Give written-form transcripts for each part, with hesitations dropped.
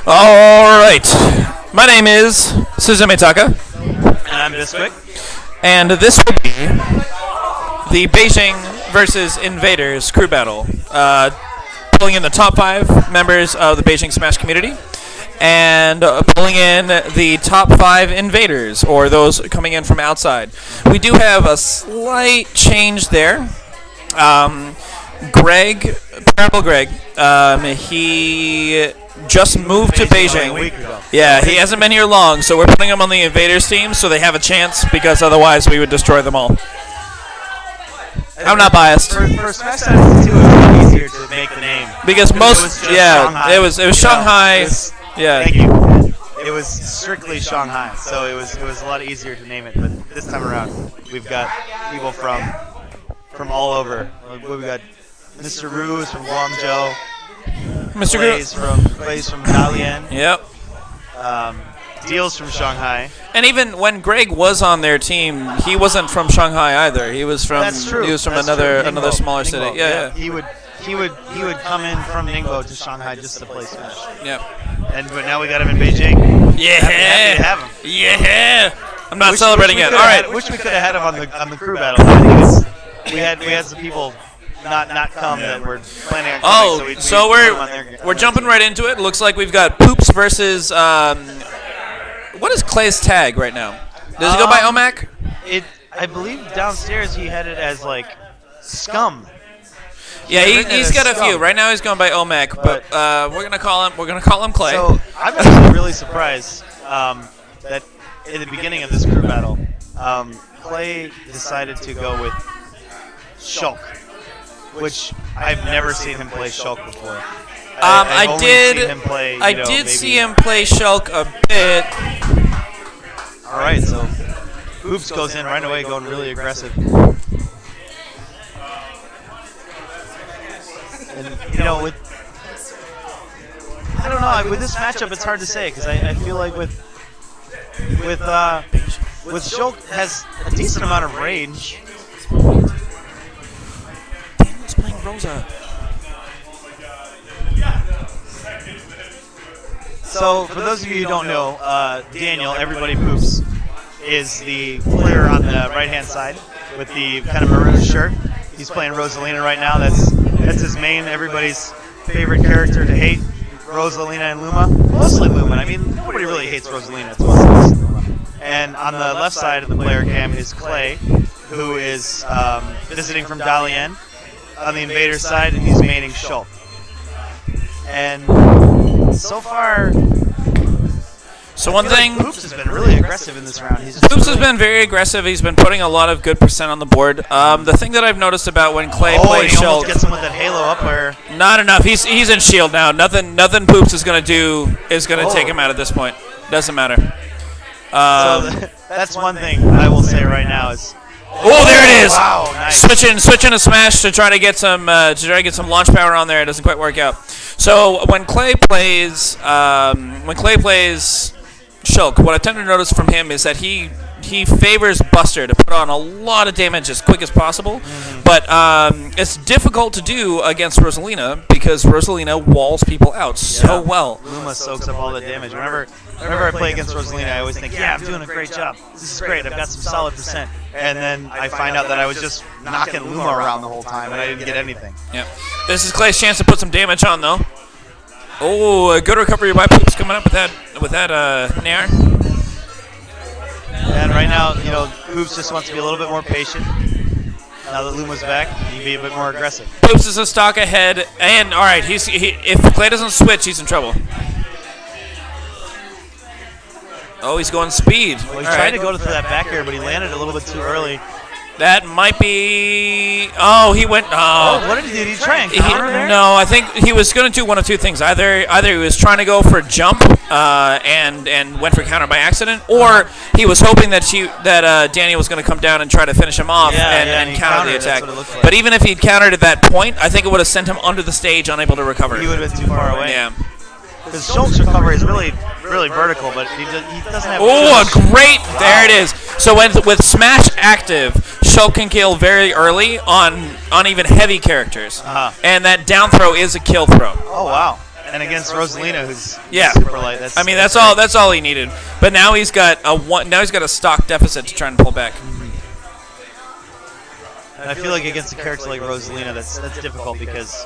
All right. My name is Suzume Taka, And I'm Bisquick. and this will be the Beijing versus Invaders crew battle. Pulling in the top 5 members of the Beijing Smash community, and pulling in the top 5 invaders, or those coming in from outside. We do have a slight change there. Parable Greg, he just moved to Beijing. A week ago. Yeah, he hasn't been here long, so we're putting him on the Invaders team so they have a chance, because otherwise we would destroy them all. I'm not biased. For Smash Titans 2, it was easier to make the name. Because most, Shanghai. it was Shanghai. Thank you. It was strictly Shanghai, so it was a lot easier to name it. But this time around, we've got people from all over. We've got Mr. Ru is from Guangzhou. Mr. Clay's from Dalian. Yep. Deal's from Shanghai. And even when Greg was on their team, he wasn't from Shanghai either. He was from That's true. He was from That's another true. smaller Ningbo. city. Yeah. He would come in from Ningbo to Shanghai just to play Smash. Yep. But now we got him in Beijing. Yeah. Happy to have him. Yeah. I'm not celebrating wish yet. we All right. Wish we could have had him on the crew battle. I think we had some people not come that were planning on coming. So we're jumping right into it. Looks like we've got Poops versus what is Clay's tag right now? Does he go by Omac? I believe downstairs he had it as like Scum. Yeah, he's got a Scum. few. Right now he's going by Omac, but we're gonna call him Clay. So I'm actually really surprised that in the beginning of this crew battle, Clay decided to go with Shulk, which I've never seen him play Shulk before. I did see him play Shulk a bit. All right, so Oops goes in right away, going really aggressive. And I don't know, with this matchup, it's hard to say because I feel like with Shulk has a decent amount of range. Daniel's playing Rosa. So, for those of you who don't know, Daniel, Everybody Poops, is the player on the right-hand side with the kind of maroon shirt. He's playing Rosalina right now. That's his main, everybody's favorite character to hate, Rosalina and Luma. Mostly Luma. I mean, nobody really hates Rosalina. It's mostly Luma. And on the left side of the player cam is Clay, who is visiting from Dalian. On the Invaders side, and he's maining Shulk. And so far, one thing, Poops has been really aggressive in this round. Poops has been very aggressive. He's been putting a lot of good % on the board. The thing that I've noticed about when Clay plays he Shulk, almost gets him with that Halo up air. not enough. He's in shield now. Nothing Poops is gonna do is gonna take him out at this point. Doesn't matter. So that's one thing I will say right now is. Oh, there it is! Wow, nice. Switching a smash to try to get some launch power on there. It doesn't quite work out. So when Clay plays Shulk, what I tend to notice from him is that he favors Buster to put on a lot of damage as quick as possible. Mm-hmm. But it's difficult to do against Rosalina because Rosalina walls people out so well. Luma soaks up all the damage. Whenever I play against Rosalina, I always think, yeah, I'm doing a great job. This is great. I've got some solid %. And then I find out that I was just knocking Luma around the whole time, and I didn't get anything. Yeah. This is Clay's chance to put some damage on, though. Oh, a good recovery by Poops coming up with that Nair. And right now, Poops just wants to be a little bit more patient. Now that Luma's back, he can be a bit more aggressive. Poops is a stock ahead, and all right, if Clay doesn't switch, he's in trouble. Oh, he's going speed. Well, he tried to go to that back air, but he landed a little bit too early. That might be. Oh, he went. Oh, what did he do? Did he try and counter there? No, I think he was going to do one of two things. Either he was trying to go for a jump and went for counter by accident, or he was hoping that Danny was going to come down and try to finish him off and counter the attack. Like. But even if he'd countered at that point, I think it would have sent him under the stage, unable to recover. He would have been too far away. Yeah. Because Shulk's recovery is really vertical, but he doesn't have. Oh, a great! Wow. There it is. So with Smash active, Shulk can kill very early on even heavy characters, and that down throw is a kill throw. Oh wow! And against Rosalina, who's Yeah. super light. I mean, that's all. That's all he needed. But now he's got a stock deficit to try and pull back. And I feel like against a character like Rosalina, that's difficult because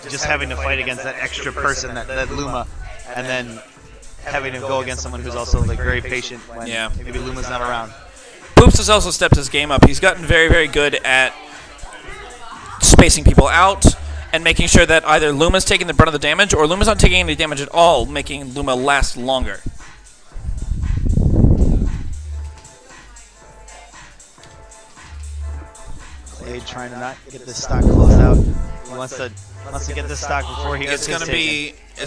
just having to fight against that extra person, that Luma, and then having to go against someone who's also like very patient when maybe Luma's not around. Poops has also stepped his game up. He's gotten very, very good at spacing people out and making sure that either Luma's taking the brunt of the damage or Luma's not taking any damage at all, making Luma last longer. Clay trying to not get this stock closed out. He wants to get this stock before he gets It's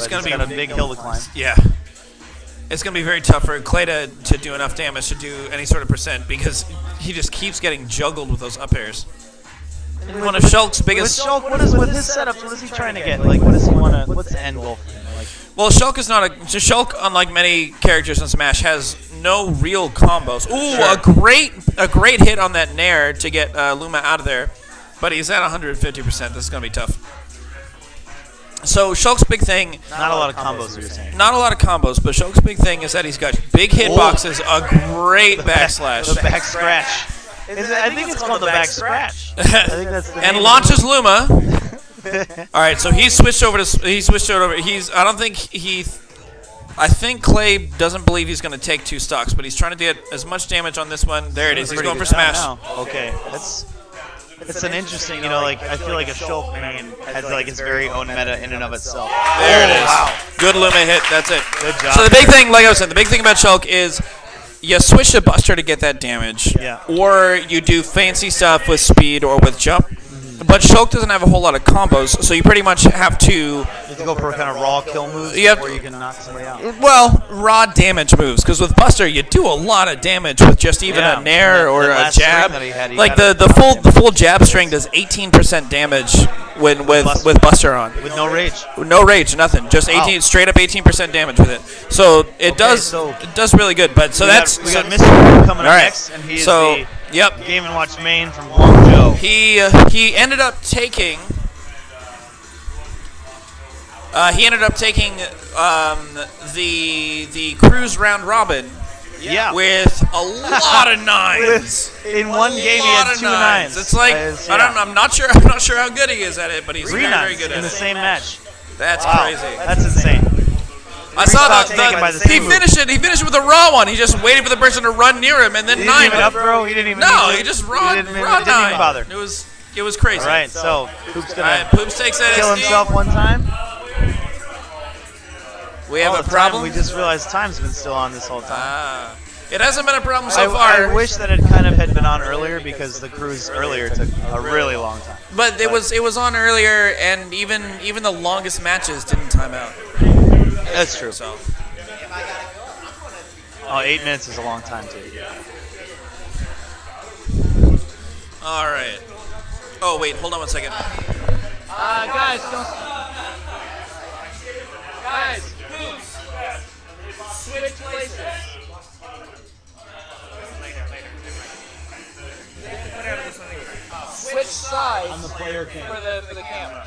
gonna be got a big hill to climb. Yeah. It's going to be very tough for Clay to do enough damage to do any sort of percent because he just keeps getting juggled with those up airs. One of Shulk's biggest... With Shulk, with his setups, what is he trying to get? Like, what does he want to... What's the end goal for him? Like, well, Shulk is not a... Shulk, unlike many characters in Smash, has no real combos. Ooh, sure. a great hit on that Nair to get Luma out of there. But he's at 150%. This is going to be tough. So Shulk's big thing... Not a lot of combos, you're saying. Not a lot of combos, but Shulk's big thing is that he's got big hitboxes, a great backslash. The back scratch. I think it's called the back scratch. I think that's the and name launches Luma. All right, so he's switched over to. I don't think he. I think Clay doesn't believe he's going to take 2 stocks, but he's trying to get as much damage on this one. There it is. He's going for smash. Okay, it's an interesting. Like I feel like a Shulk main has like its very own meta in and of itself. There it is. Wow. Good Luma hit. That's it. Good job. So the big thing, like I was saying, the big thing about Shulk is you switch to Buster to get that damage, or you do fancy stuff with speed or with jump. But Shulk doesn't have a whole lot of combos, so you pretty much have to... You have to go for kind of raw kill moves before you can knock somebody out. Well, raw damage moves, because with Buster, you do a lot of damage with just even a Nair or a jab. Like the full jab string does 18% damage with Buster on. With no rage. No rage, nothing. Just 18, straight up 18% damage with it. So it does really good. But so we got Mr. coming up next, and he is the Game & Watch main from Guangzhou. He ended up taking. The cruise round robin. Yeah. With a lot of 9s. In one game, he had 2 9s. It's like I'm not sure how good he is at it, but he's very, very good at it. In the same match. That's crazy. That's insane. I saw he finished it. He finished it with a raw one. He just waited for the person to run near him and then 9 him. He didn't even. No, he just raw 9. Didn't even bother. It was crazy. All right, so Poops gonna Poops takes that kill SD. himself one time. We have a problem. We just realized time's been still on this whole time. It hasn't been a problem so far. I wish that it kind of had been on earlier because the cruise earlier took a really long time. But it was on earlier, and even the longest matches didn't time out. That's true. So. 8 minutes is a long time too. All right. Oh wait, hold on 1 second. Guys, switch places. Switch sides on the player cam. for the camera.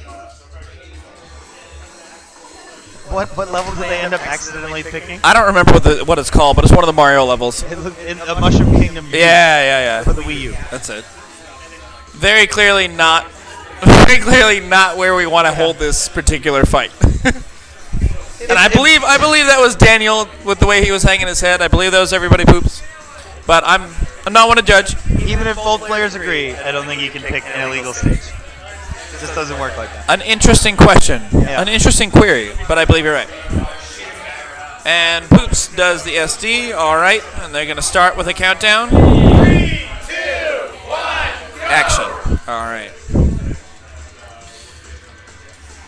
What level did they end up accidentally picking? I don't remember what it's called, but it's one of the Mario levels. It looked in a Mushroom Kingdom. Yeah. For the Wii U. That's it. Very clearly not where we want to hold this particular fight. And I believe that was Daniel with the way he was hanging his head. I believe that was everybody Poops. But I'm not one to judge. Even if both players agree, I don't think you can pick an illegal stage. It just doesn't work like that. An interesting question. Yeah. An interesting query, but I believe you're right. And Poops does the SD. All right. And they're going to start with a countdown. 3, 2, 1, action. All right.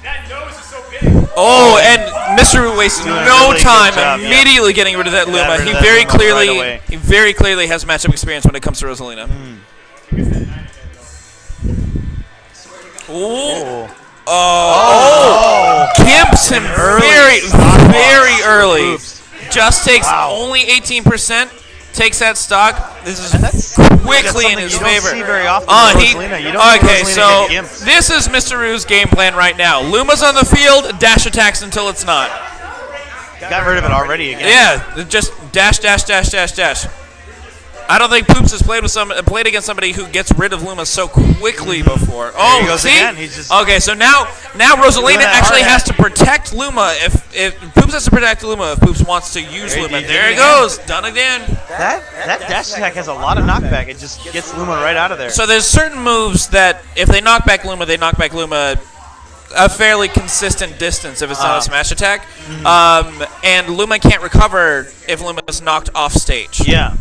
That nose is so big. Oh, and Mr. Wu wasted no really time job, immediately getting rid of that Luma. rid of He that very Luma clearly right away. he very clearly has matchup experience when it comes to Rosalina. Ooh. Oh. Gimps him very early. Just takes only 18%. takes that stock. This is That's quickly in something his you don't favor. see very often Oh, with he. Rosalina. You don't Okay, see so Rosalina get gimped. this is Mr. Rue's game plan right now. Luma's on the field, dash attacks until it's not. Got rid of it already again. Yeah, just dash, dash, dash, dash, dash. I don't think Poops has played against somebody who gets rid of Luma so quickly before. Oh, he goes see? again. He's just Okay, so now Rosalina that actually hard has to protect Luma if Poops has to protect Luma if Poops wants to use There Luma. he There it did. goes, done again. That dash attack has a lot of knockback. It just gets Luma right out of there. So there's certain moves that if they knock back Luma a fairly consistent distance if it's not a smash attack. And Luma can't recover if Luma is knocked off stage. yeah.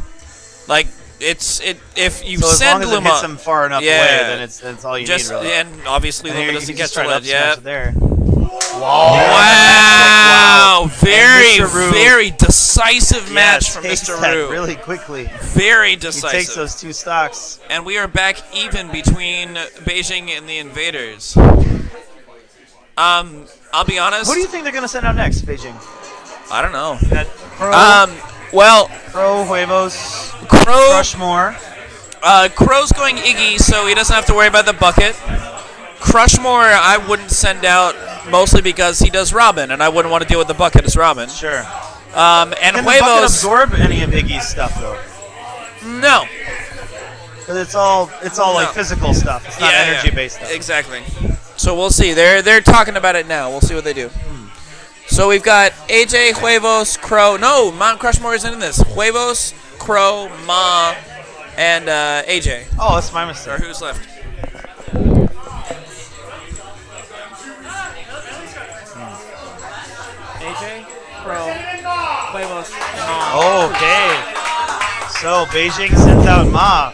Like if you So as send long as Luma, it hits him far enough yeah, away, then that's all you just need, really. and obviously And Luma here doesn't you get just try to to it. up Yeah. smash it there. Wow! Very, And Mr. Rue- very decisive match from takes Mr. that Rue. really quickly. Very He decisive. takes those two stocks. And we are back even between Beijing and the Invaders. I'll be honest. Who do you think they're going to send out next, Beijing? I don't know. That Crow, Well, Crow, Huevos, Crow. Rushmore. Crow's going Iggy, so he doesn't have to worry about the bucket. Crushmore, I wouldn't send out mostly because he does Robin, and I wouldn't want to deal with the bucket as Robin. Sure. And Can the bucket Huevos, absorb any of Iggy's stuff, though? no. Because it's all like No. physical stuff. It's not energy-based stuff. Exactly. So we'll see. They're talking about it now. We'll see what they do. So we've got AJ, Huevos, Crow. No, Mount Crushmore isn't in this. Huevos, Crow, Ma, and AJ. Oh, that's my Or mistake. who's left? AJ, Crow, Huevos, Ma. Okay. So Beijing sends out Ma.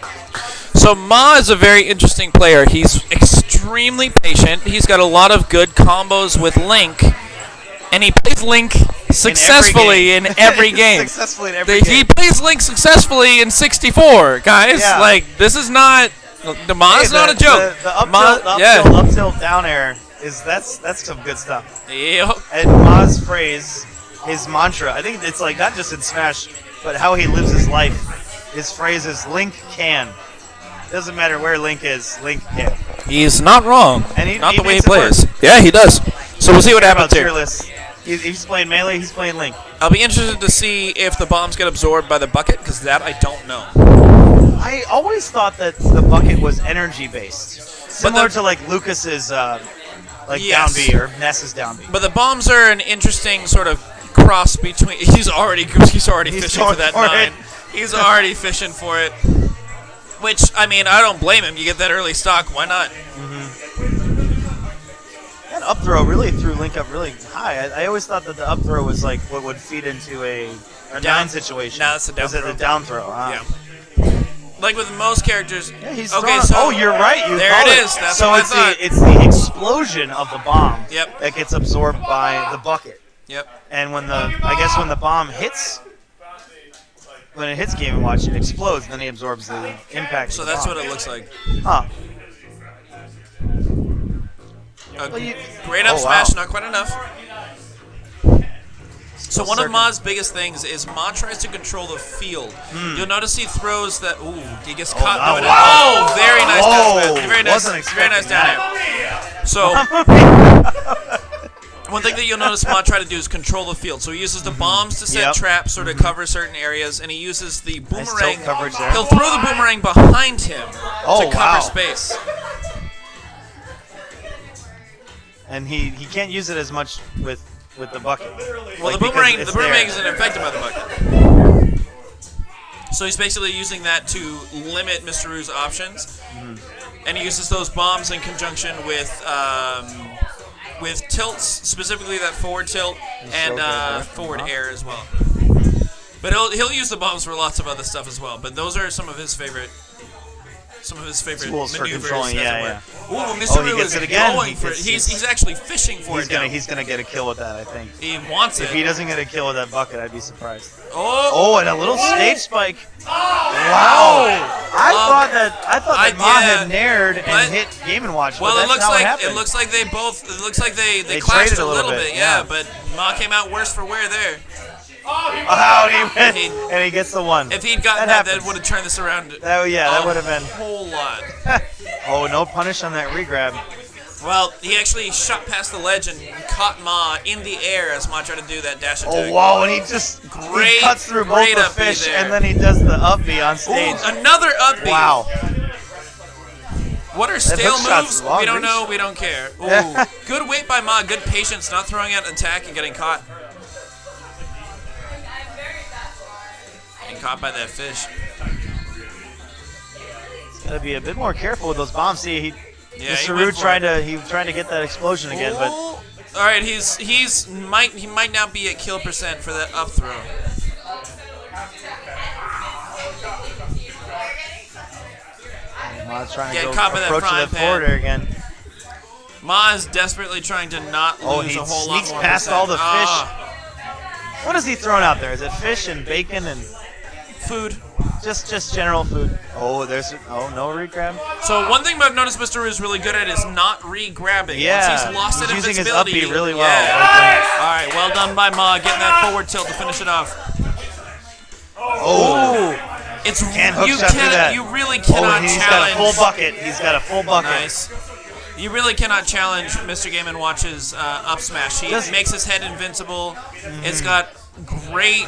So Ma is a very interesting player. He's extremely patient. He's got a lot of good combos with Link, and he plays Link successfully in every game. Successfully in every He game. plays Link successfully in 64, guys. Yeah. Like, this is not... The Ma's not a joke. The up Ma, tilt, yeah. up tilt, down air that's some good stuff. Yep. And Ma's phrase, his mantra, I think it's like not just in Smash, but how he lives his life. His phrase is Link can. Doesn't matter where Link is, Link can. He's not wrong. And not he the way he makes it plays. work. Yeah, he does. So we'll see what About happens tier here. list. He's playing Melee, he's playing Link. I'll be interested to see if the bombs get absorbed by the bucket, because that I don't know. I always thought that the bucket was energy based, similar the- to like Lucas's Yes. down B or Ness's down B. But the bombs are an interesting sort of cross between... He's already fishing for that going for 9. it. He's already fishing for it. Which, I mean, I don't blame him. You get that early stock, why not? That up throw really threw Link up really high. I always thought that the up throw was like what would feed into a Down- 9 situation. No, it's a down Was it throw. the down throw? Yeah. Like with most characters... Yeah, he's okay, throwing- so... oh, you're right. You there called it is. That's so what I it's thought. it's the explosion of the bomb Yep. that gets absorbed by the bucket. Yep. And when the bomb hits, when it hits Game & Watch, it explodes, and then he absorbs the impact. So of the that's bomb. what it looks like. Huh. A Well, you- great up oh, smash, wow. not quite enough. So one of Ma's biggest things is Ma tries to control the field. You'll notice he throws that. Ooh, he gets caught. wow. doing it. Oh, very nice Whoa, down smash. Very nice. wasn't Very nice expecting down air. So one thing that you'll notice Ma try to do is control the field. So he uses the bombs to set Yep. traps, sort of cover certain areas, and he uses the Nice boomerang. tilt coverage there. He'll throw the boomerang behind him Oh, to cover wow. space. And he can't use it as much with the bucket. Well, Like, the boomerang because it's boomerang there. isn't affected by the bucket. So he's basically using that to limit Mr. Rue's options, and he uses those bombs in conjunction with tilts, specifically that forward tilt and forward air as well. But he'll use the bombs for lots of other stuff as well. But those are some of his favorite Tools for maneuvers. controlling, as yeah, it were. yeah. Ooh, Mr. Oh, he Rue gets is it again. going He for it. gets- He's actually fishing for it now. He's gonna get a kill with that, I think. He wants If it. he doesn't get a kill with that bucket, I'd be surprised. Oh, Oh, and a little stage spike. Wow! I thought that Ma had nared but- and hit Game & Watch. well, but it that's looks not what like happened. it looks like they They clashed traded a a little little bit, bit, yeah. yeah. But Ma came out worse for wear there. Out he went, and he gets the one. If he'd gotten that would have turned this around. That would have been a whole lot. Oh, no punish on that regrab. Well, he actually shot past the ledge and caught Ma in the air as Ma tried to do that dash attack. Oh, wow, and he just he cuts through both the fish, and then he does the up B on stage. Ooh, another up B. Wow. What are stale moves? We don't know. We don't care. Ooh, good weight by Ma. Good patience, not throwing out an attack and getting caught. Getting caught by that fish. He's got to be a bit more careful with those bombs. See, Mr. Rue trying to get that explosion again, but all right, he might now be at kill percent for that up throw. Ma's trying Get to caught by that approach frying the pan. border again. Ma is desperately trying to not lose a whole lot more. He sneaks past all the fish. What is he throwing out there? Is it fish and bacon and food? Just general food. Oh, no re-grab. So one thing I've noticed Mr. Rue is really good at is not re-grabbing. Yeah, Once he's lost he's that using his invincibility. up B really well. Yeah. All right, well done by Ma, getting that forward tilt to finish it off. Oh, it's you really cannot he's challenge. Got a full bucket. He's got a full bucket. Nice. You really cannot challenge Mr. Game & Watch's up smash. He makes his head invincible. It's got great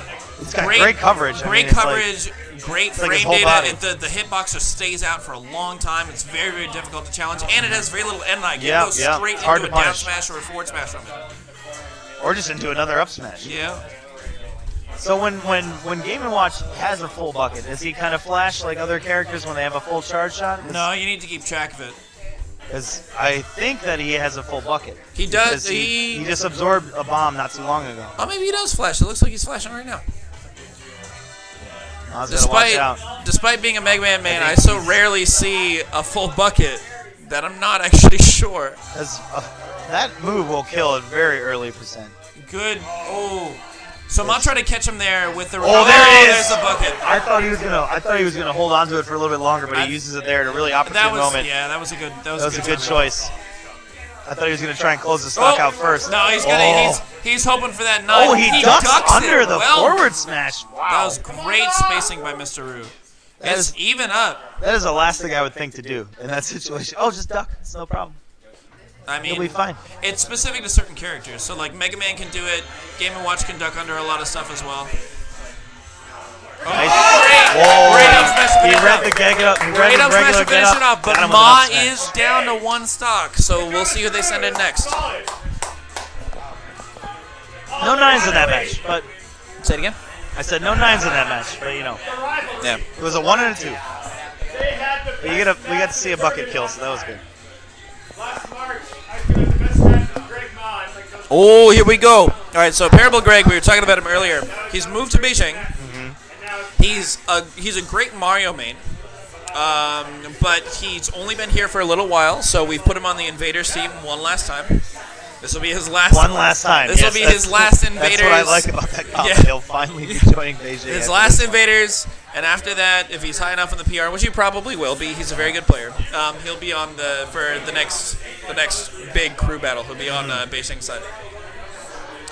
coverage. Great coverage. Great frame data. The hitbox just stays out for a long time. It's very, very difficult to challenge, and it has very little end lag. You go straight into a down smash or a forward smash from it. Or just into another up smash. Yeah. So when Game & Watch has a full bucket, does he kind of flash like other characters when they have a full charge shot? No, you need to keep track of it. Because I think that he has a full bucket. He does. He just absorbed a bomb not too long ago. Oh, maybe he does flash. It looks like he's flashing right now. Despite being a Mega Man main, I so rarely see a full bucket that I'm not actually sure. That move will kill at very early percent. Good. Oh. So Ma tried to catch him there with the. Oh, there it is. There's the bucket. I thought he was gonna hold on to it for a little bit longer, but he uses it there at a really opportune moment. Yeah, that was a good. That was a good choice. I thought he was gonna try and close the stock out first. No, he's hoping for that 9. Oh, he ducks under the forward smash. Wow. That was great spacing by Mr. Rue. It's even up. That is the last thing I would think to do in that situation. Oh, just duck. It's no problem. I mean, he'll be fine. It's specific to certain characters. So, like, Mega Man can do it. Game & Watch can duck under a lot of stuff as well. Nice. Great up smash. He read the gag up. Great up smash to finish it off. But Ma is down to 1 stock. So we'll see who they send in next. No 9s in that match, but... Say it again? I said no 9s in that match, but you know. Yeah. It was a 1 and a 2. But we got to see a bucket kill, so that was good. Oh, here we go. All right, so Parable Greg, we were talking about him earlier. He's moved to Beijing. He's a great Mario main, but he's only been here for a little while, so we've put him on the Invaders team one last time. This will be his last. One last time. This will be his last Invaders. That's what I like about that comp. Yeah. He'll finally be joining Beijing. His last Invaders, and after that, if he's high enough in the PR, which he probably will be, he's a very good player. He'll be on for the next big crew battle. He'll be on Beijing side.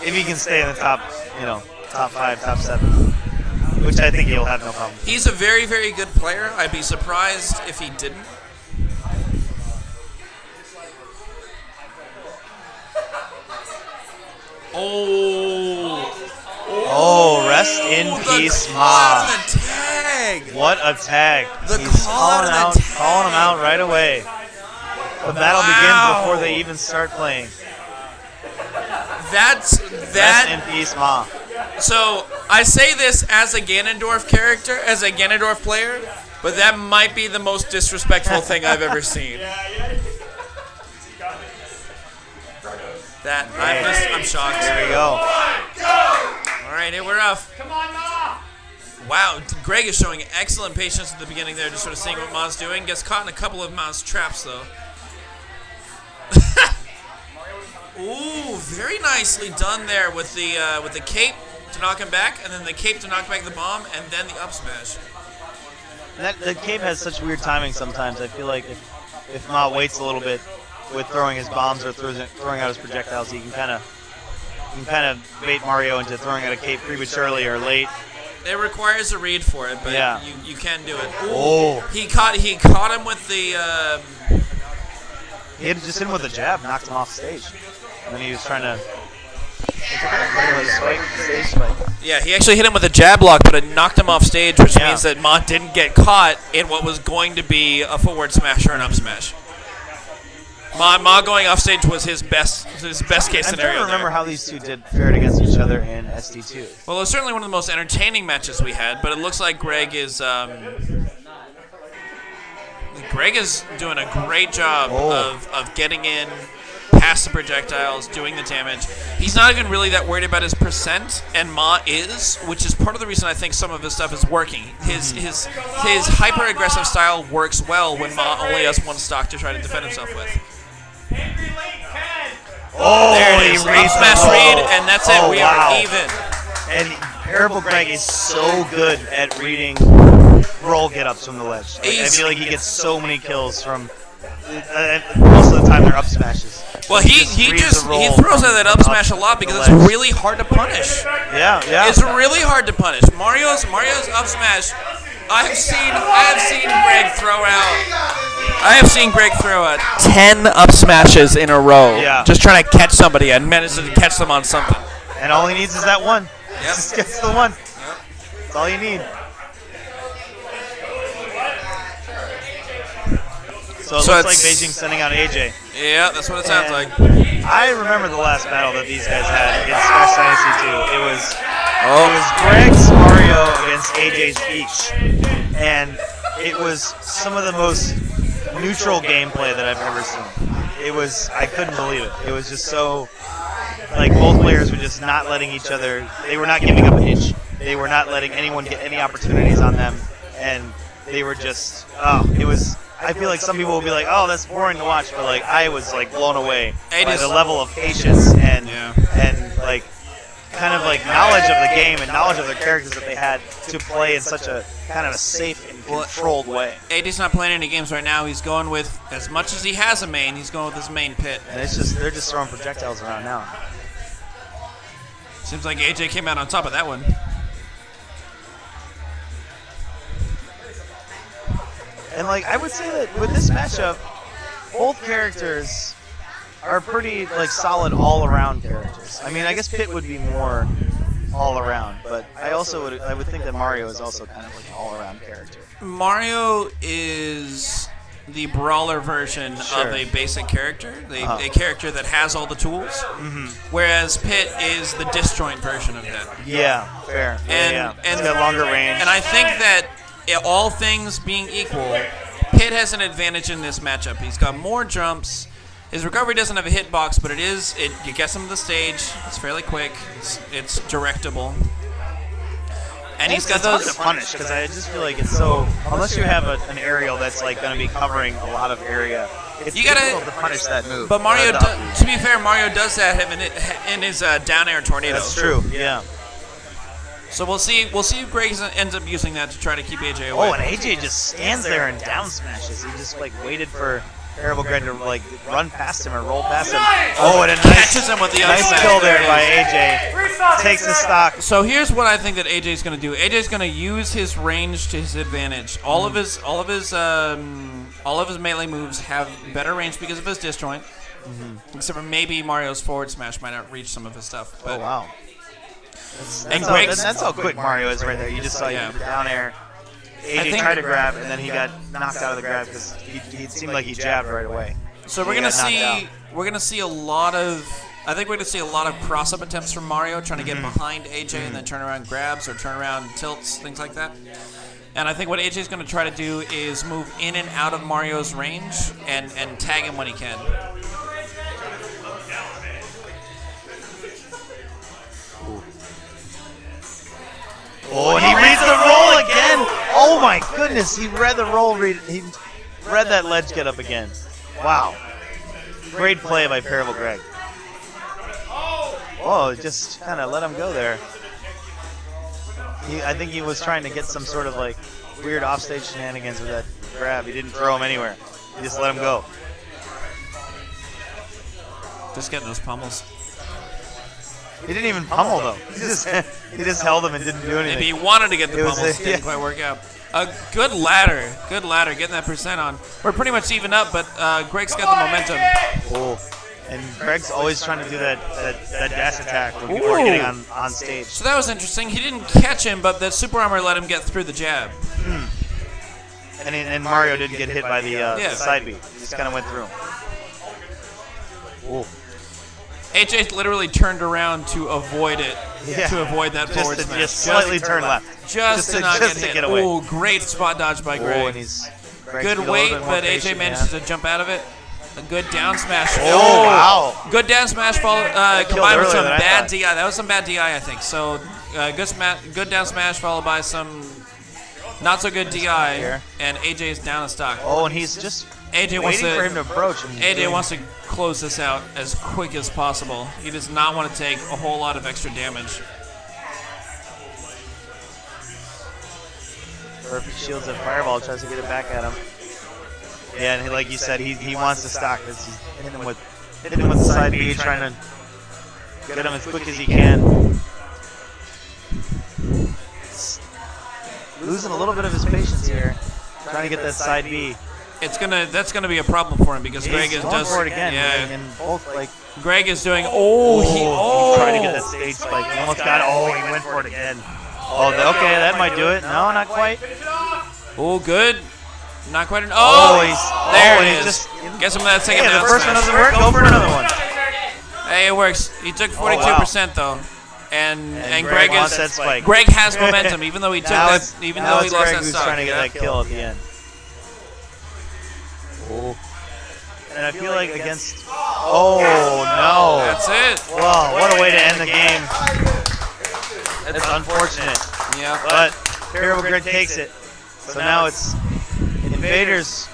If he can stay in the top 5, top 7, which I think he'll have no problem. He's a very, very good player. I'd be surprised if he didn't. Oh, rest in peace, Ma. The tag. What a tag. He's calling him out right away. The battle begins before they even start playing. Rest in peace, Ma. So, I say this as a Ganondorf character, as a Ganondorf player, but that might be the most disrespectful thing I've ever seen. I'm shocked. There we go. All right, here we're off. Come on, Ma! Wow, Greg is showing excellent patience at the beginning there, just sort of seeing what Ma's doing. Gets caught in a couple of Ma's traps, though. Ooh, very nicely done there with the cape to knock him back, and then the cape to knock back the bomb, and then the up smash. The cape has such weird timing sometimes. I feel like if Ma waits a little bit with throwing his bombs or throwing out his projectiles, he can kind of bait Mario into throwing out a cape prematurely or late. It requires a read for it, but Yeah. you can do it. Oh. He caught him with the. He had just hit him with a jab, knocked him off stage. And then he was trying to. Stage spike. Yeah, he actually hit him with a jab block, but it knocked him off stage, which Yeah. means that Ma didn't get caught in what was going to be a forward smash or an up smash. Ma going off stage was his best case I'm scenario. trying to remember there. how these two did fared against each other in SD2. Well, it was certainly one of the most entertaining matches we had, but it looks like Greg is doing a great job of getting in past the projectiles, doing the damage. He's not even really that worried about his percent, and Ma is, which is part of the reason I think some of his stuff is working. His hyper aggressive style works well when Ma only has one stock to try to defend himself with. Oh, There it is. Up smash read, and that's it. We wow. are even. And Terrible Greg is so good at reading roll get-ups from the ledge. Like, I feel like he gets so many kills from. Most of the time, they're up smashes. Well, he throws out that up smash a lot because it's really hard to punish. Yeah. It's really hard to punish. Mario's up smash. I have seen Greg throw out 10 up smashes in a row. Yeah. Just trying to catch somebody and manage to catch them on something. And all he needs is that one. Yep. Just gets the one. That's all you need. So it looks like Beijing sending out AJ. Yeah, that's what it sounds like. I remember the last battle that these guys had against Smash Dynasty 2. It was Greg's Mario against AJ's Peach. And it was some of the most neutral gameplay that I've ever seen. I couldn't believe it. It was just so, like, both players were just not letting each other, they were not giving up an inch. They were not letting anyone get any opportunities on them. And they were just, I feel like some people will be like, "Oh, that's boring to watch," but like I was like blown away by the level of patience and like kind of like knowledge of the game and knowledge of their characters that they had to play in such a kind of a safe and controlled way. AD's not playing any games right now. He's going with, as much as he has a main, he's going with his main pit. And they're just throwing projectiles around now. Seems like AJ came out on top of that one. And like I would say that with this matchup, both characters are pretty like solid all-around characters. I mean, I guess Pit would be more all-around, but I would think that Mario is also kind of like an all-around character. Mario is the brawler version of a basic character, a character that has all the tools, whereas Pit is the disjoint version of that. Yeah, fair. And he's got longer range. And I think that all things being equal, Pit has an advantage in this matchup. He's got more jumps. His recovery doesn't have a hitbox, but you get him to the stage. It's fairly quick. It's directable. And he's got those. Hard to punish because I just feel like it's so. Unless you have an aerial that's like going to be covering a lot of area, it's difficult to punish that move. But Mario, to be fair, Mario does that in his down air tornado. That's true. Yeah. So we'll see if Greg ends up using that to try to keep AJ away. Oh, and AJ just stands there and down smashes. He just like waited for Terrible Greg to like run past him or roll past him. Oh, and a catches him with the nice kill there by AJ. Takes the stock. So here's what I think that AJ's going to do. AJ's going to use his range to his advantage. All of his melee moves have better range because of his disjoint. Except for maybe Mario's forward smash might not reach some of his stuff. But oh wow. That's how quick Mario is right there. You just saw down air. AJ tried to grab, and then he got knocked out of the grab because he seemed like he jabbed right away. So we're gonna see a lot of. I think we're gonna see a lot of cross-up attempts from Mario, trying to get behind AJ and then turn around grabs or turn around tilts, things like that. And I think what AJ's gonna try to do is move in and out of Mario's range and tag him when he can. Oh, and he reads the roll again. Oh my goodness, he read the roll read. He read that ledge get up again. Wow. Great play by Terrible Greg. Oh, just kind of let him go there. I think he was trying to get some sort of like weird offstage shenanigans with that grab. He didn't throw him anywhere. He just let him go. Just getting those pummels. He didn't even pummel though. He just held him and didn't do anything. Maybe he wanted to get the It was pummels, didn't quite work out. A good ladder, getting that percent on. We're pretty much even up, but Greg's got the momentum. Oh. And Greg's always trying to do that dash attack when people are getting on stage. So that was interesting. He didn't catch him, but the super armor let him get through the jab. And Mario didn't get hit by the side B. He just kind of went through him. Ooh. AJ literally turned around to avoid it, to avoid that forward smash. Just slightly turn left. Just to not get hit. away. Oh, great spot dodge by Greg. Oh, and Greg's Good a weight, little bit more but AJ patient, manages to jump out of it. A good down smash. Oh, wow. Good down smash combined with some earlier than I bad thought. DI. That was some bad DI, I think. So good down smash followed by some not so good DI, Here. and AJ's down a stock. Oh, and he's just AJ wants waiting to for him to approach. And AJ wants to close this out as quick as possible. He does not want to take a whole lot of extra damage. Perfect shields and fireball, tries to get it back at him. Yeah, and like you said, he wants to stock this. He's hitting him with the side B, trying to get him as quick as he can. Losing a little bit of his patience here, trying to get that side B. That's gonna be a problem for him because Greg He's is going does for it again. yeah. And both like Greg is doing he oh tried to get that stage spike. He almost got it. Oh, he went for it again. Oh, okay, that might do it. No, not quite. oh good. Not quite. There it is. Get some of that second Hey, down the first one smash. doesn't work. Go for another one. Hey, it works. He took 42% though, and Greg wants is that spike. Greg has momentum even though he took Now that, it's- even now though he it's lost Greg that who's stock. trying to get yeah. that kill at the end. Oh. And I feel like against. Oh no! That's it. Whoa! What a way to end the game. That's unfortunate. Yeah. But Terrible Greg takes it. So now it's Invaders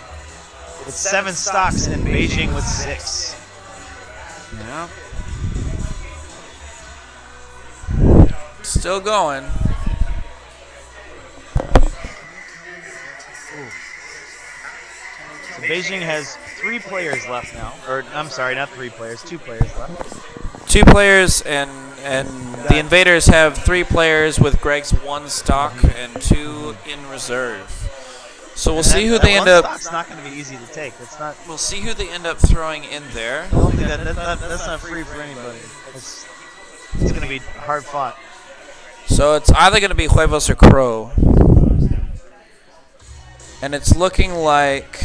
with 7 stocks and Beijing with 6. Yeah. Still going. So Beijing has 3 players left now. Or I'm sorry, not 3 players, 2 players left. 2 players and the Invaders have 3 players with Greg's 1 stock and 2 in reserve. So we'll see who they end up. Stock's not going to be easy to take. It's not. We'll see who they end up throwing in there. I don't think that's not free for anybody. It's going to be hard fought. So it's either going to be Huevos or Crow. And it's looking like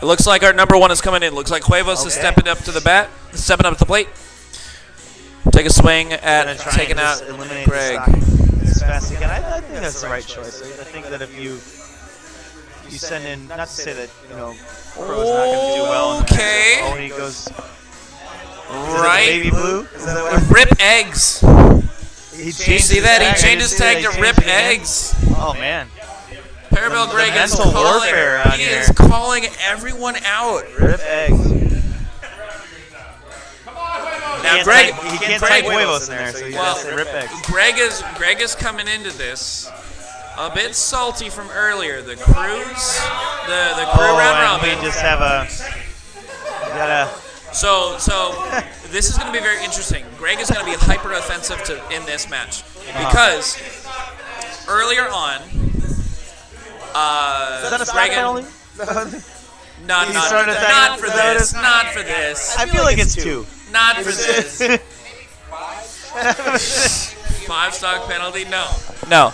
it looks like our number 1 is coming in. Looks like Huevos is stepping up to the bat, stepping up to the plate. Take a swing at taking out Greg. As fast again. I think that's the right choice. I think that if you send in, not to say that Crow's not going to do well. Okay. Oh, he goes Right. baby blue. Is that what Rip eggs. Did You see that? He changed his tag to Rip Eggs. Oh man. Parabel Greg is mental calling. warfare out He here. is calling everyone out. Rip eggs. Now Greg, He can't Greg, type huevos in there, so he has to say rip eggs. Greg is coming into this a bit salty from earlier. The cruise, the crew round and we robin. just have gotta. So this is going to be very interesting. Greg is going to be hyper offensive in this match because earlier on, Is that a stock penalty? not for this, not for this, I feel like it's 2. not for this. 5 stock penalty? No.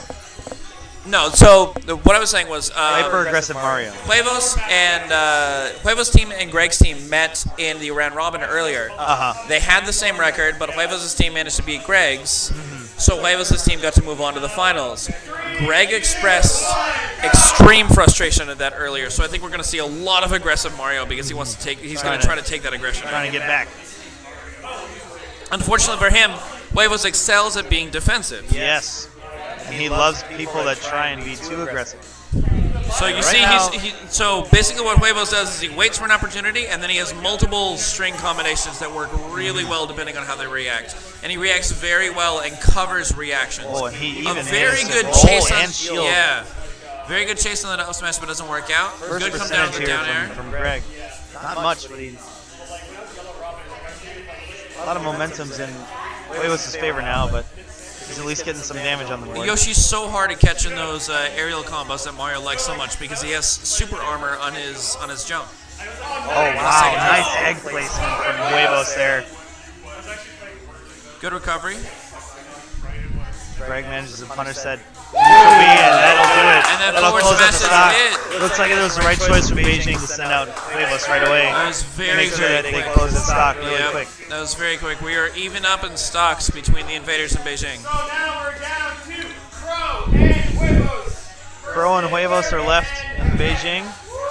So what I was saying was Hyper aggressive Mario. Huevos and Huevos team and Greg's team met in the round robin earlier. They had the same record, but Huevos' team managed to beat Greg's. So Huevos' team got to move on to the finals. Greg expressed extreme frustration at that earlier, so I think we're going to see a lot of aggressive Mario because he wants to take. He's going to try to take that aggression. Trying to get back. Unfortunately for him, Huevos excels at being defensive. Yes. And he loves people that try and be too aggressive. So you see, so basically what Huevos does is he waits for an opportunity, and then he has multiple string combinations that work really well depending on how they react. And he reacts very well and covers reactions. Oh, and he even a very managed to good roll chase on and shield. Yeah, very good chase on the up smash, but doesn't work out. First Good come down percentage with here down air. from Greg. Not much, but a lot of momentum's in Huevos' favor now, but he's at least getting some damage on the board. Yoshi's so hard at catching those aerial combos that Mario likes so much because he has super armor on his jump. Oh wow, nice egg placement from Huevos there. Good recovery. Greg manages to punish that. And that'll do it. And that that'll forward close out smash the stock. is it. Looks like it was the right choice from Beijing to send out Huevos right away. That was very, Make sure very that they quick. close the stock really Yep, quick. that was very quick. We are even up in stocks between the Invaders and Beijing. So now we're down to Crow and Huevos. Pro and Huevos are left in Beijing.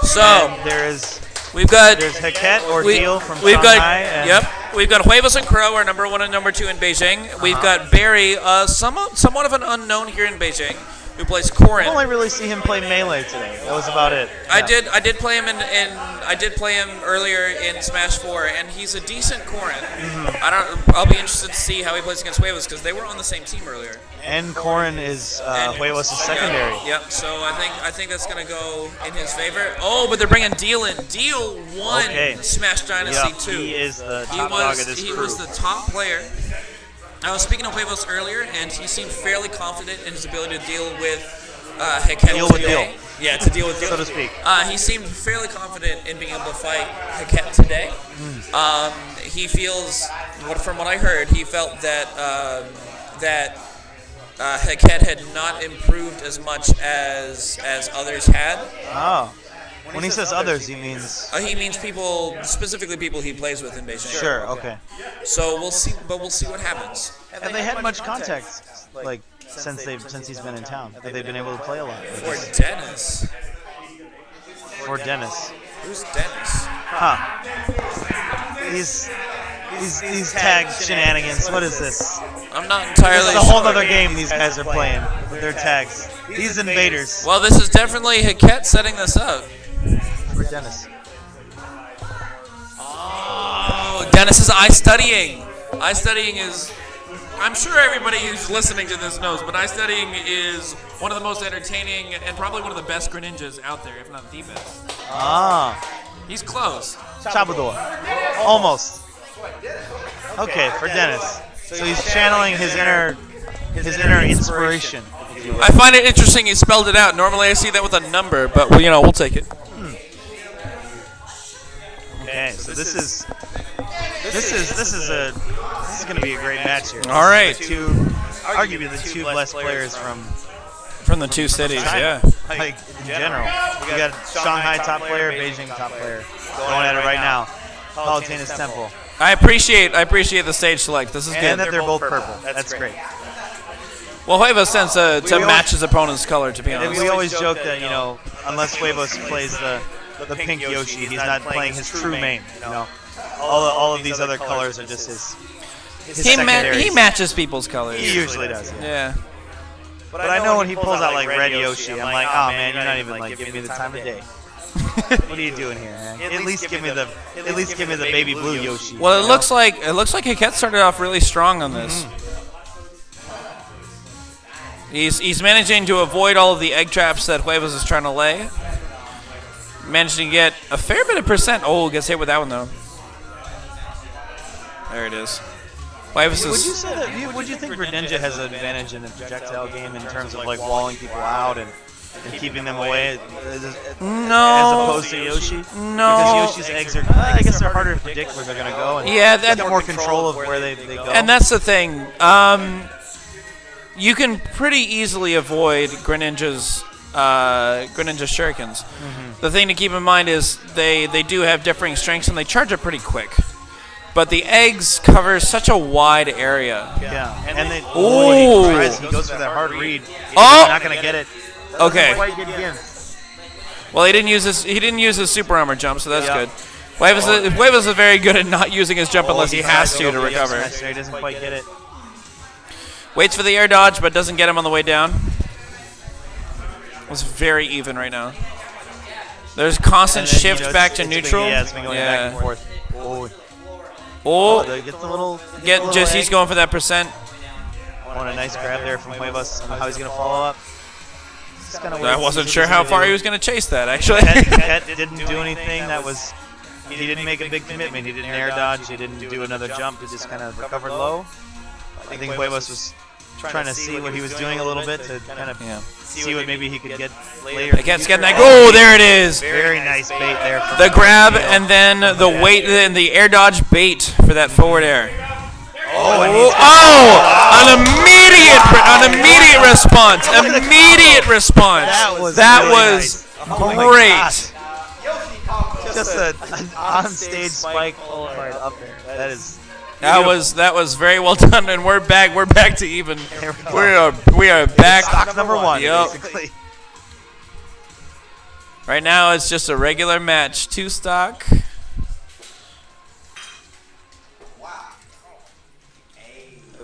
So And there is we've got there's Heket or Deal from we've Shanghai. got And yep. We've got Huevos and Crow, our number 1 and number 2 in Beijing. We've got Barry, somewhat of an unknown here in Beijing, who plays I Corrin. only really see him play Melee today. That was about it. I Yeah. did play him I did play him earlier in Smash 4, and he's a decent Corrin. I'll be interested to see how he plays against Huevos because they were on the same team earlier. And Corrin is Huevos' secondary. Yep. So I think that's gonna go in his favor. Oh, but they're bringing Deal in. Deal won Okay. Smash Dynasty Yep, 2. he is the top dog of this He crew. was the top player. I was speaking of Huevos earlier, and he seemed fairly confident in his ability to deal with Heket Deal with today. Deal. Yeah, to deal with Deal. So to speak. He seemed fairly confident in being able to fight Heket today. He feels, from what I heard, he felt that Heket had not improved as much as others had. Oh. When he says others, he means... He means people, specifically people he plays with in Beijing. Sure, okay. So we'll see what happens. Have they had much contact, like, since he's been in town? Have they been able to play a lot? For Dennis. Or Dennis. Who's Dennis? Huh. These tag shenanigans, what is this? I'm not entirely This is a sure. whole other game these guys are playing with their tags. These invaders. Well, this is definitely Heket setting this up. For Dennis. Oh, Dennis is eye studying. Eye studying is... I'm sure everybody who's listening to this knows, but eye studying is one of the most entertaining and probably one of the best Greninjas out there, if not the best. Ah. He's close. Chabador. Almost. Okay, for Dennis. So he's channeling his inner inspiration. I find it interesting he spelled it out. Normally I see that with a number, but we'll take it. Okay, so this is going to be a great match here. All right. Arguably the two best players From the two cities, China. yeah. Like in general, we got Shanghai top player, Beijing top player going at it right now. Palutina's Temple, I appreciate the stage select. This is and good. that they're both purple. That's great. Well, Huevos tends to match his opponent's color, to be And honest. we always joke that unless Huevos plays the pink Yoshi, he's not playing his true main. All of these other colors are just his He secondaries. matches people's colors. He usually does. Yeah. Yeah. But I know when he pulls out like red Yoshi, I'm like, oh man, you're not even like giving me the time of day. What are you doing here, man? At least give me the baby blue Yoshi. Well, it looks like Heket started off really strong on this. He's managing to avoid all of the egg traps that Huevos is trying to lay. Managing to get a fair bit of percent. Oh, gets hit with that one though. There it is. Huevos Would you is. say that? Would you think Greninja has an advantage in the projectile game in terms of like walling people out and keeping them away, No. as opposed to Yoshi? No. Because Yoshi's eggs are, I guess they're harder to predict where they're going to go. And Yeah, they get more control of where they go. And that's the thing. You can pretty easily avoid Greninja's shurikens. The thing to keep in mind is they do have differing strengths and they charge up pretty quick. But the eggs cover such a wide area. Yeah, and they. Ooh. He goes for that hard read. Oh! He's not going to get it. Okay. Quite get again. Well, he didn't use his super armor jump, so that's Yeah. good. Huevos is very good at not using his jump unless he has to recover. He doesn't quite get it. Waits for the air dodge, but doesn't get him on the way down. It's very even right now. There's constant And then, shift back to it's been- neutral. Yeah, it's been going back and forth. Oh, Gets a little. Jesse's going for that percent. On a nice grab there from Huevos. How he's going to follow up. I wasn't sure how far he was going to chase that, actually. Ket didn't do anything. He didn't make a big commitment. He didn't air dodge. He didn't do another jump. He just kind of recovered low. I think Huevos was trying to see what he was doing a little bit to kind of see what maybe he could get later. Against getting that. Oh, there it is. Very nice bait there. The grab and then the weight and the air dodge bait for that forward air. An immediate response. Immediate response. That was great. Just an on-stage spike pull right up there. That is. That was very well done, and we're back. We're back to even. We are back. Stock number one, Yep. basically. Right now, it's just a regular match. 2 stock.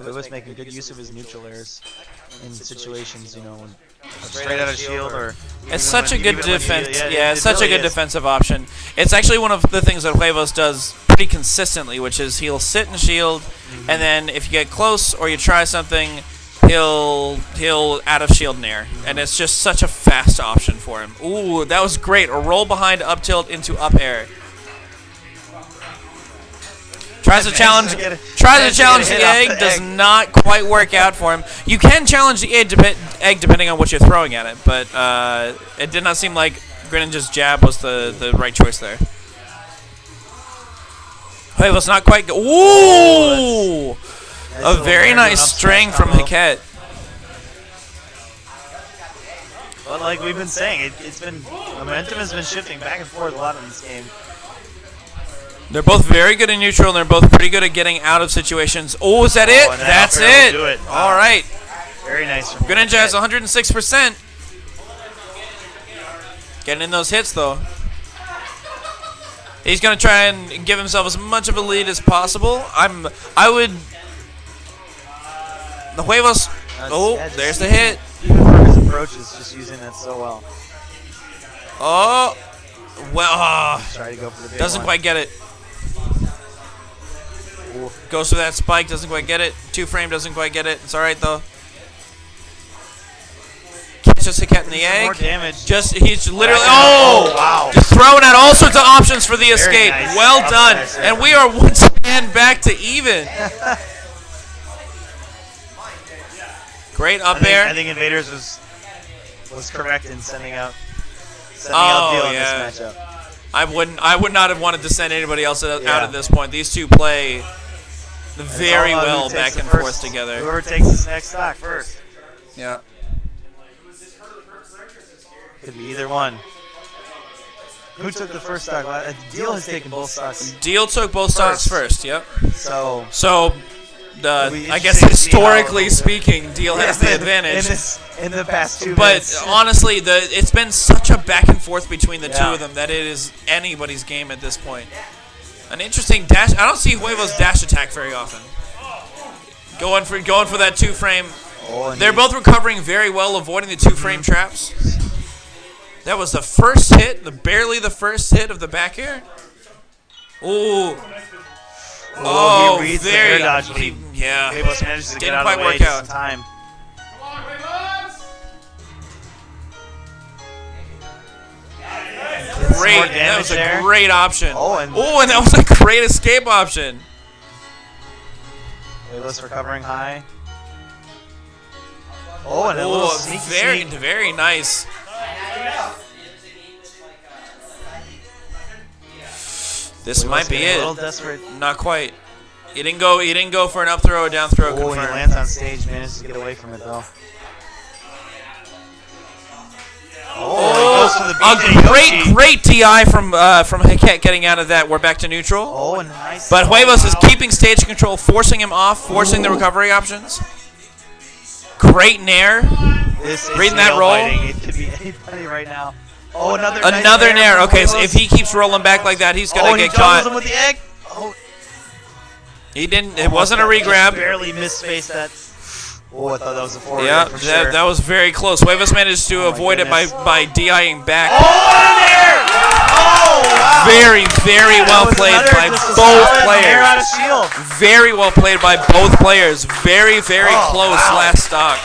He was making good use of his neutral airs in situations, when straight out of shield or. It's such a good defense. Yeah, it's such a good defensive option. It's actually one of the things that Huevos does pretty consistently, which is he'll sit and shield, and then if you get close or you try something, he'll out of shield nair, and it's just such a fast option for him. Ooh, that was great. A roll behind up tilt into up air. Tries to challenge the egg, does not quite work out for him. You can challenge the egg depending on what you're throwing at it, but it did not seem like Greninja's jab was the right choice there. Huevos not quite go. Ooh! A very nice string from Hiket. But like we've been saying, momentum has been shifting back and forth a lot in this game. They're both very good in neutral, and they're both pretty good at getting out of situations. Oh, is that it? That's it. Do it. All right. Very nice. Greninja has 106%. Getting in those hits, though. He's going to try and give himself as much of a lead as possible. The Huevos. There's the hit. Even for his approaches, just using that so well. Oh. Well, Try to go for the big doesn't one. quite get it. Goes for that spike, doesn't quite get it. 2-frame doesn't quite get it. It's all right though. Catches Hiket in the egg. More damage. He's literally wow. just throwing out all sorts of options for the escape. Nice. Well done, and we are once again back to even. Great up air. I think Invaders was correct in sending out Deal in this matchup. I would not have wanted to send anybody else out at this point. These two play very well back and forth together. Whoever takes this next stock first. Yeah. Could be either one. Who took the first stock? Deal has taken both stocks. Deal took both stocks first. Yep. So I guess historically speaking, Deal has the advantage. In the past 2 but minutes. honestly, it's been such a back and forth between the two of them that it is anybody's game at this point. An interesting dash. I don't see Huevos dash attack very often. Going for that 2-frame. They're both recovering very well, avoiding the 2-frame traps. That was the first hit, barely the first hit of the back air. Ooh. He reads the air dodge. Huevos manages to didn't get out quite of the way work out. just in time. Great. That was a great option. And that was a great escape option. Huevos recovering high. And a little sneak. Very nice. This might be it. A little desperate. Not quite. He didn't go for an up throw or down throw. He lands on stage, manages to get away from it though. A great DI from Hiket getting out of that. We're back to neutral. Nice. But Huevos is keeping stage control, forcing him off, forcing the recovery options. Great nair. Reading that roll. It could be anybody right now. Another nice nair. Okay, so if he keeps rolling back like that, he's gonna get caught. Him with the egg. He didn't. It wasn't a regrab. Barely misspaced that. I thought that was a forward. Yeah, sure. that was very close. Huevos managed to avoid it by DIing back. Wow. Very well played by both players. Out of shield. Very well played by both players. Very close last stock.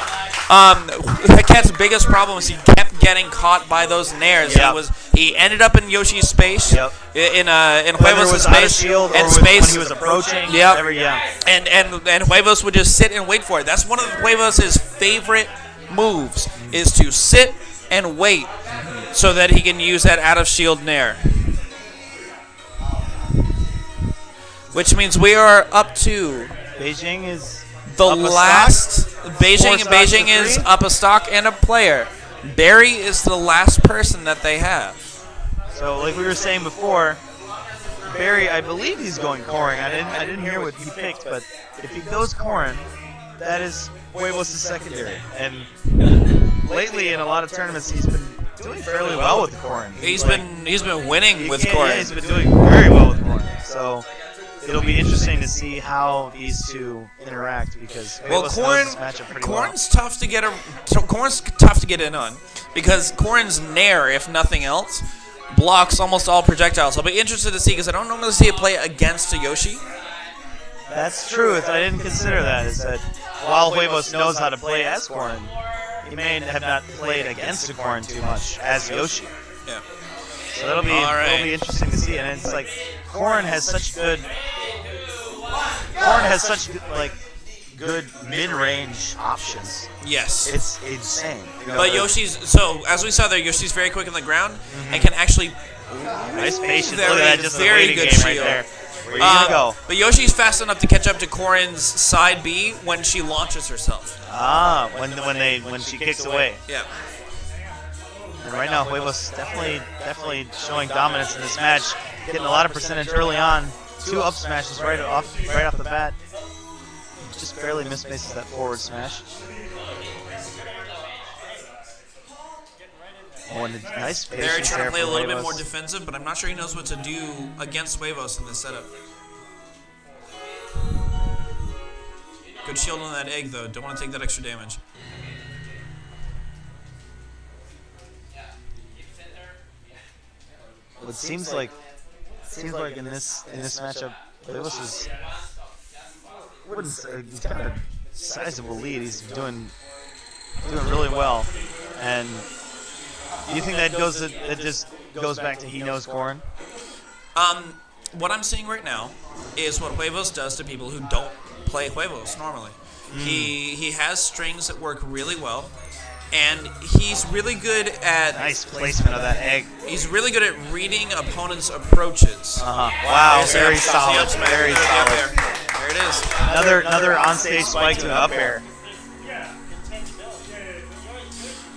Cat's biggest problem was he kept getting caught by those nairs. Yep. He ended up in Yoshi's space, Yep. in Whether it Huevos' was out of space, shield or and when space. he was approaching. Yep. Whatever, yeah. And Huevos would just sit and wait for it. That's one of Huevos' favorite moves, is to sit and wait so that he can use that out of shield nair. Which means we are up to Beijing is the up a last. stock? Beijing 4 stocks Beijing to is 3? up a stock and a player. Barry is the last person that they have. So, like we were saying before, Barry, I believe he's going Corrin. I didn't hear what he picked, but if he goes Corrin, that is Huevos' secondary. And lately, in a lot of tournaments, he's been doing fairly well with Corrin. He's been winning with Yeah, Corrin. he's been doing very well with Corrin. So it'll be interesting to see how these two interact because Huevos knows this matchup pretty well. Corrin's tough to get Corrin's tough to get in on because Corrin's nair, if nothing else, blocks almost all projectiles. I'll be interested to see because I don't normally see it play against a Yoshi. That's true. I didn't consider that. Is that while Huevos knows how to play as Corrin, he may have not played against a Corrin too much as Yoshi. Yeah. So it'll be interesting to see. And it's like Corrin has such good good mid-range options. Yes. It's insane. You know, But Yoshi's, so as we saw there, Yoshi's very quick on the ground and can actually. nice patience. Look Very- at that, just a very waiting good game right shield. there. Where you go? But Yoshi's fast enough to catch up to Corrin's side B when she launches herself. Ah, when she kicks away. Yeah. And right now, Huevos definitely showing dominance in this match, getting a lot of percentage early on. 2 up smashes right off the bat. Just barely misplaces that forward smash. Oh, and a nice They're patience trying there to play a from little bit Huevos. more defensive, but I'm not sure he knows what to do against Huevos in this setup. Good shield on that egg, though. Don't want to take that extra damage. Well, it seems like in this matchup, Huevos is wouldn't say he's got a sizable lead. He's doing really well. And do you think that just goes back to he knows Corrin? What I'm seeing right now is what Huevos does to people who don't play Huevos normally. He has strings that work really well, and he's really good at. Nice placement of that egg. He's really good at reading opponents' approaches. Wow, There's very the solid, up smash. very There's the up solid. air. There it is. Another on-stage spike to an up air.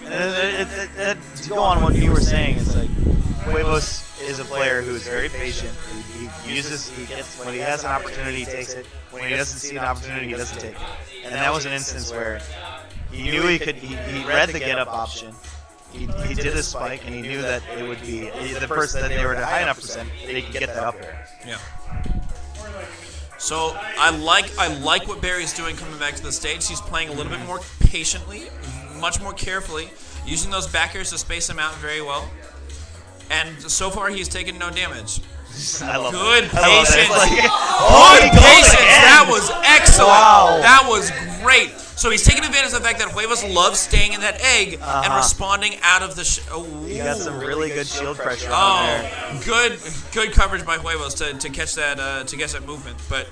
And to go on what you were saying, it's like Huevos is a player who is very patient. He gets when he has an opportunity, he takes it. When he doesn't see an opportunity, he doesn't take it. And that was an instance where he knew he could. He read the get up option. He did a spike, and he knew that it would be the person that they were at a high enough percent that they could get that up air. Yeah. So I like what Barry's doing coming back to the stage. He's playing a little bit more patiently, much more carefully, using those backers to space him out very well. And so far, he's taken no damage. I love Good it. I love patience. it. It's like, Good he goes patience. again. That was excellent. Wow. That was great. So he's taking advantage of the fact that Huevos loves staying in that egg and responding out of the. He got some really good shield pressure on there. Good coverage by Huevos to catch that movement. But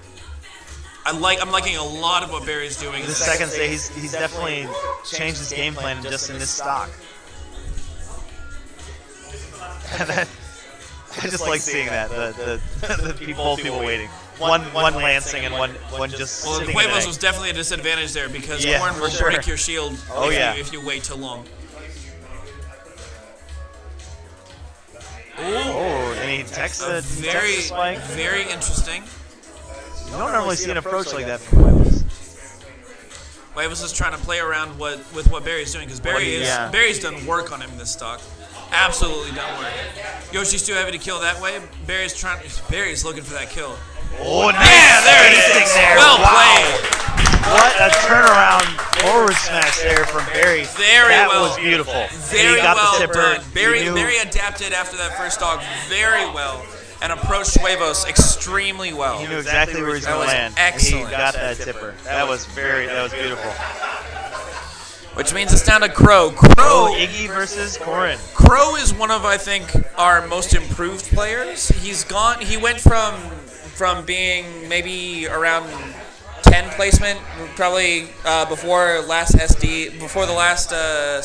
I'm liking a lot of what Barry's doing. The second stage, he's definitely changed his game plan just in this stock. I just like seeing that the people waiting. One lancing and one just Well, sitting in Huevos an was egg. definitely a disadvantage there because Yeah, Corrin for will sure. break your shield if you wait too long. Oh, and he texts the spike. Very interesting. You don't normally see an approach like that from Huevos. Huevos is trying to play around with what Barry's doing because Barry's done work on him in this stock. Absolutely done work. Yoshi's too heavy to kill that way. Barry's looking for that kill. Oh, nice. Yeah, there it is. There. Well Wow. played. What a turnaround forward smash there from Barry. That was beautiful. Very he got well the tipper. done. Barry He knew- adapted after that first stock very well and approached Huevos extremely well. He knew exactly where he was That going to was land. excellent. He got that tipper. That was beautiful. which means it's down to Crow. Iggy versus Corin. Crow is one of, I think, our most improved players. He went from being maybe around 10 placement, probably before the last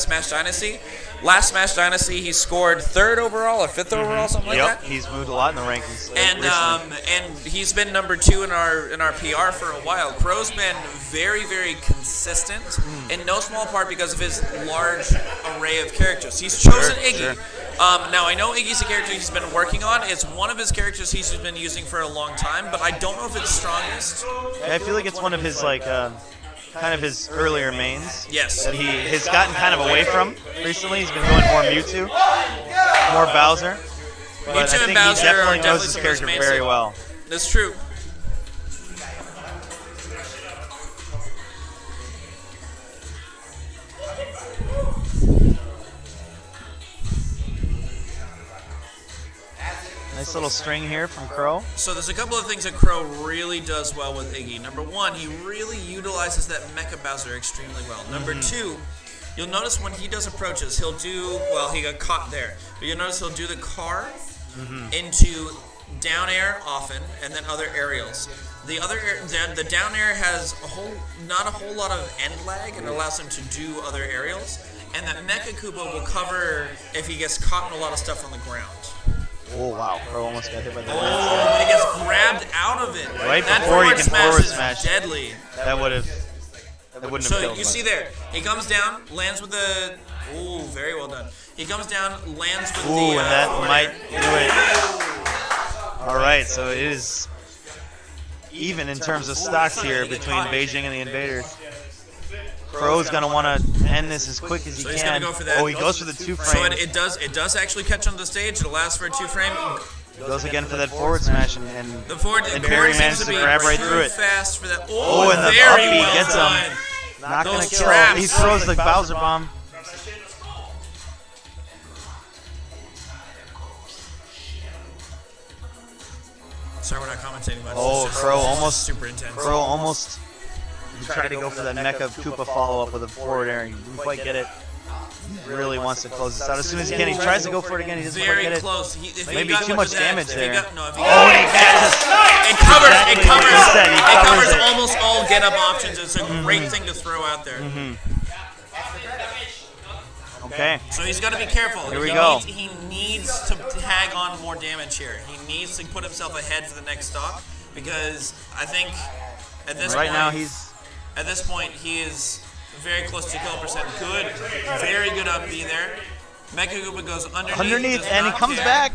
Smash Dynasty. Last Smash Dynasty, he scored 3rd overall or 5th overall, something like that. He's moved a lot in the rankings. And he's been number 2 in our PR for a while. Crow's been very, very consistent, in no small part because of his large array of characters. He's chosen Iggy. Now, I know Iggy's a character he's been working on. It's one of his characters he's been using for a long time, but I don't know if it's strongest. I feel like it's one of his kind of his earlier mains. Yes. That he has gotten kind of away from recently. He's been going more Mewtwo, more Bowser. But I think Bowser he definitely are knows his some of his character main very stuff. well. That's true. Nice little string here from Crow. So there's a couple of things that Crow really does well with Iggy. Number 1, he really utilizes that Mecha Bowser extremely well. Number 2, you'll notice when he does approaches, he'll do, well, he got caught there, but you'll notice he'll do the car into down air often, and then other aerials. The down air has not a whole lot of end lag, and allows him to do other aerials. And that Mecha Koopa will cover if he gets caught in a lot of stuff on the ground. Oh, wow. Crow almost got hit by the but he gets grabbed out of it. Right that before he can forward is smash. deadly. That wouldn't have killed So him. you see there, he comes down, lands with the... Ooh, very well done. He comes down, lands with the... Ooh, and that forward might air. do it. All right, so it is even in terms of stocks here between Beijing and the Invaders. Crow's gonna want to end this as quick as he So he's can. gonna go for that. Oh, he goes for the 2 frame. So it does actually catch on the stage. It allows for a 2 frame. Goes again for that forward smash, and The forward and Barry Barry manages to grab right through it. Fast for that. Oh, and the very uppy well gets done. him. Not gonna Those kill. traps. He throws the Bowser bomb. Sorry, we're not commentating much. Oh, It's just Crow almost super intense. Crow almost tried to go for that Mecha Koopa follow up with a forward air. He didn't quite get it. He really wants to close this out as soon as he can. He tries to go for it again. He doesn't quite Very get it. close. If he Maybe got too much much of that, damage if he there. got- no, if he Oh, got- and he catches. It covers. Exactly It covers. what you said. He It covers covers it. almost all get up options. It's a great thing to throw out there. Okay. So he's got to be careful. Here we go. He needs to tag on more damage here. He needs to put himself ahead for the next stock because I think at this Right point, now he's at this point he is very close to kill percent. Good, very good up B there. Mecha Koopa goes underneath, does and he not comes care. back.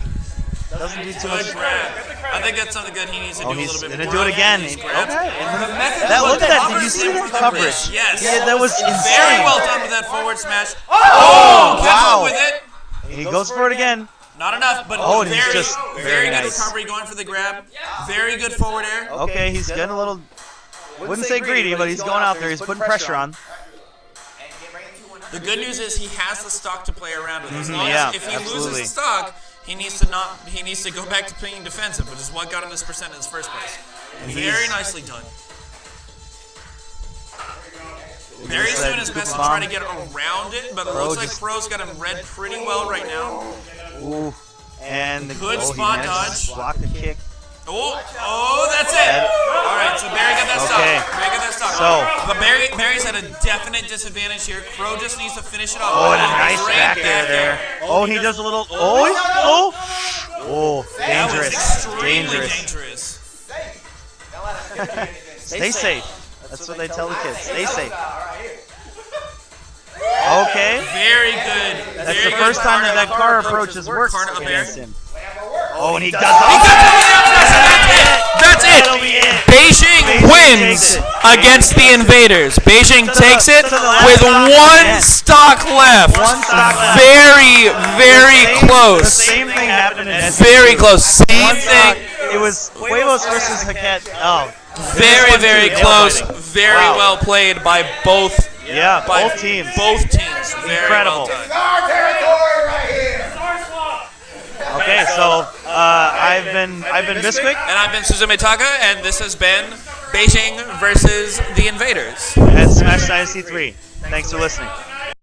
Doesn't do too much. Good grab. I think that's something good he needs to do a He's little bit gonna more. do it again. These Okay. grabs. The Mecha That Koopa look at that. Did you covers see him that for the coverage? miss. Yes. Yeah, that was Very insane. well done with that forward smash. Oh, catch wow. up with it. He goes for it again. Not enough, but Oh, and he's very, just very very good nice. recovery going for the grab. Very good forward air. Okay, he's getting a little. Wouldn't say greedy, but he's going out there. He's putting pressure on. The good news is he has the stock to play around with. As long yeah, as if he absolutely. loses the stock, he needs to go back to being defensive, which is what got him this percent in his first place. Very nicely done. Barry's doing his best to try to get around it, but it looks like Crow's got him read pretty well right now. Ooh, and Good he spot manages to dodge. block the kick. Oh, that's it. All right, so Barry got that stock. Okay. Barry got that stock. So- but Barry's at a definite disadvantage here. Crow just needs to finish it off. Oh, and a nice Great back air there. Oh, he does a little. Oh, That was dangerous, extremely dangerous. dangerous. Stay safe. That's what they tell the kids. Stay safe. Okay. Very good. That's Very the first good time that that car approach approach has worked Card up air. against him. Oh, and he does. That's it. That'll be it. Beijing wins takes it. against the Invaders. Beijing takes it to the last with stock one again. stock left. One stock left. Very, very The close. same thing happened in SD3. Very close. Same One stock. thing. It was Huevos versus Hackett. Oh. Very, very Nail close. biting. Very Wow. well played by both. Yeah, By both teams. Both teams. Very Incredible. well done. Our territory right here. Okay, so I've been Bisquick And I've been Suzume Taka, and this has been Beijing versus the Invaders. at Smash Dynasty 3. Thanks for listening.